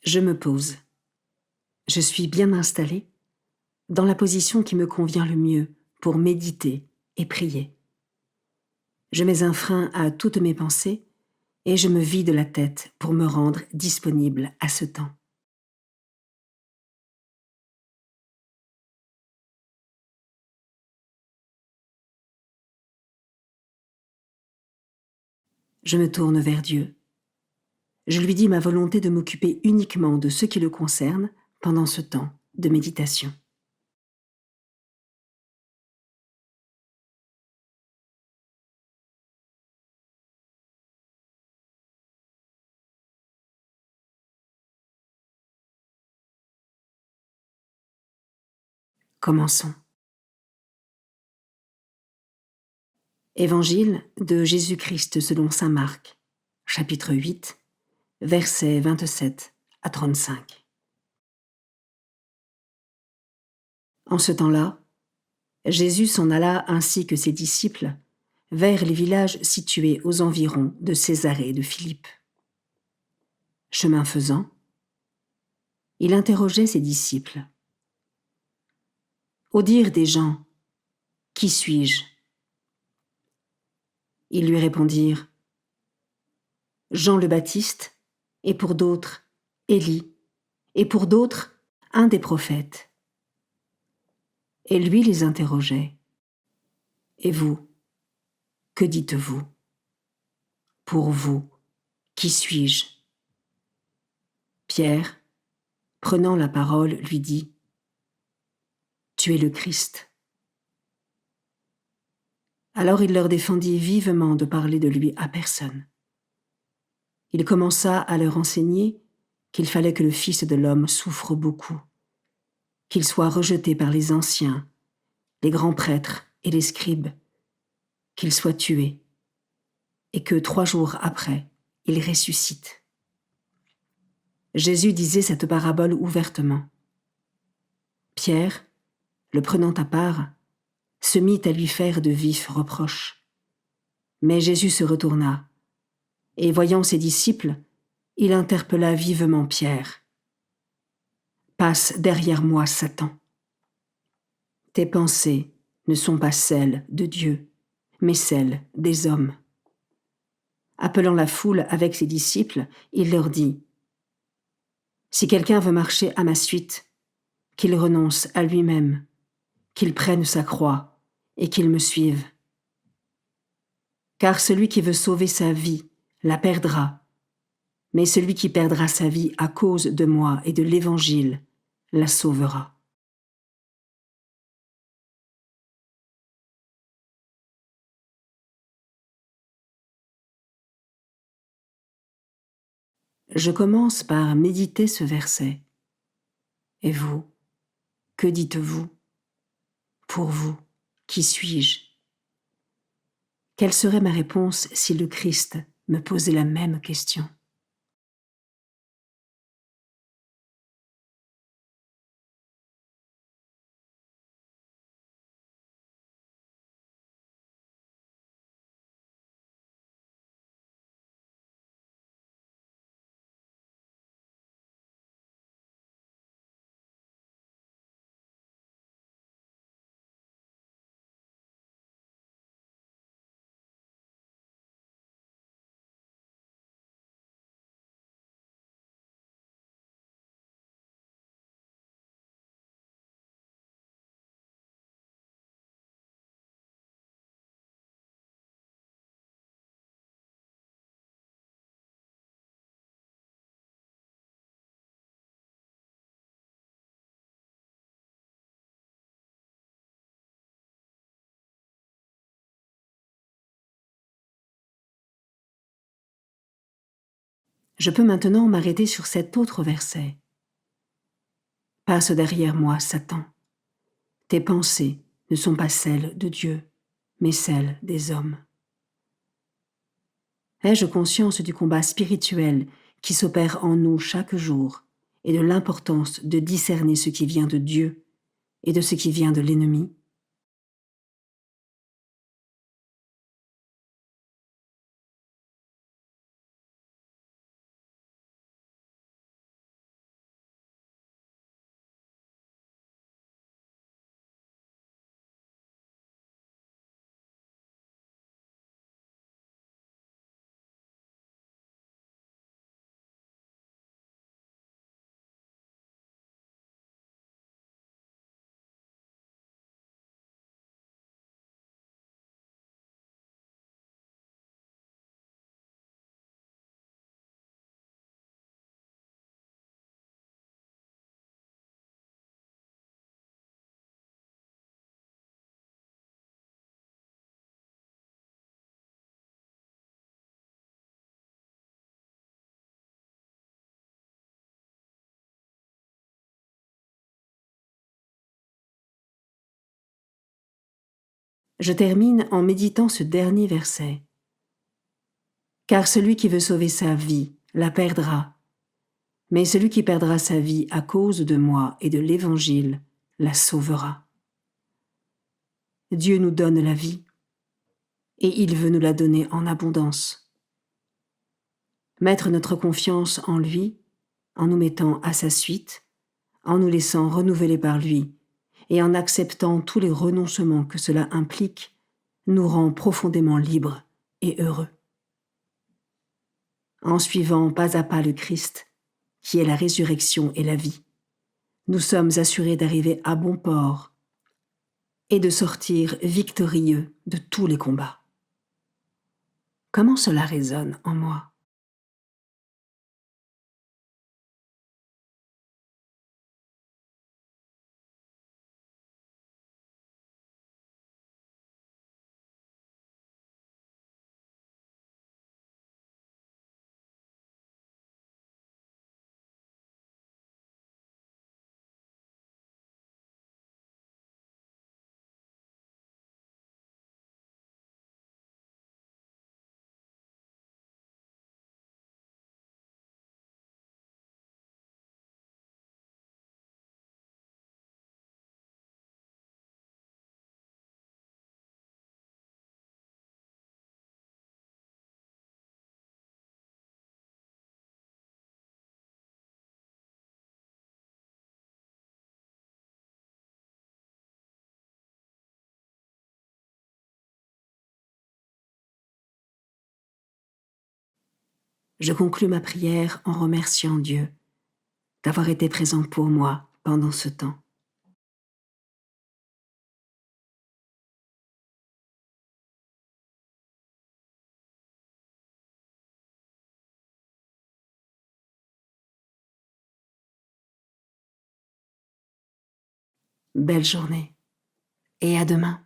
Je me pose. Je suis bien installée, dans la position qui me convient le mieux pour méditer et prier. Je mets un frein à toutes mes pensées et je me vide la tête pour me rendre disponible à ce temps. Je me tourne vers Dieu. Je lui dis ma volonté de m'occuper uniquement de ce qui le concerne pendant ce temps de méditation. Commençons. Évangile de Jésus-Christ selon saint Marc, chapitre 8, versets 27 à 35. En ce temps-là, Jésus s'en alla ainsi que ses disciples vers les villages situés aux environs de Césarée de Philippe. Chemin faisant, il interrogeait ses disciples. Au dire des gens, qui suis-je ? Ils lui répondirent, Jean le Baptiste, et pour d'autres, Élie, et pour d'autres, un des prophètes. Et lui les interrogeait. Et vous, que dites-vous ? Pour vous, qui suis-je ? Pierre, prenant la parole, lui dit, Tu es le Christ. Alors il leur défendit vivement de parler de lui à personne. Il commença à leur enseigner qu'il fallait que le Fils de l'homme souffre beaucoup, qu'il soit rejeté par les anciens, les grands prêtres et les scribes, qu'il soit tué, et que 3 jours après, il ressuscite. Jésus disait cette parabole ouvertement. Pierre, le prenant à part, se mit à lui faire de vifs reproches. Mais Jésus se retourna, et voyant ses disciples, il interpella vivement Pierre. « Passe derrière moi, Satan. Tes pensées ne sont pas celles de Dieu, mais celles des hommes. » Appelant la foule avec ses disciples, il leur dit, « Si quelqu'un veut marcher à ma suite, qu'il renonce à lui-même, qu'il prenne sa croix et qu'il me suive. Car celui qui veut sauver sa vie la perdra, mais celui qui perdra sa vie à cause de moi et de l'Évangile la sauvera. » Je commence par méditer ce verset. Et vous, que dites-vous ? Pour vous, qui suis-je ? Quelle serait ma réponse si le Christ me posait la même question ? Je peux maintenant m'arrêter sur cet autre verset. Passe derrière moi, Satan. Tes pensées ne sont pas celles de Dieu, mais celles des hommes. Ai-je conscience du combat spirituel qui s'opère en nous chaque jour et de l'importance de discerner ce qui vient de Dieu et de ce qui vient de l'ennemi ? Je termine en méditant ce dernier verset. Car celui qui veut sauver sa vie la perdra, mais celui qui perdra sa vie à cause de moi et de l'Évangile la sauvera. Dieu nous donne la vie, et il veut nous la donner en abondance. Mettre notre confiance en lui, en nous mettant à sa suite, en nous laissant renouveler par lui, et en acceptant tous les renoncements que cela implique, nous rend profondément libres et heureux. En suivant pas à pas le Christ, qui est la résurrection et la vie, nous sommes assurés d'arriver à bon port et de sortir victorieux de tous les combats. Comment cela résonne en moi? Je conclus ma prière en remerciant Dieu d'avoir été présent pour moi pendant ce temps. Belle journée et à demain.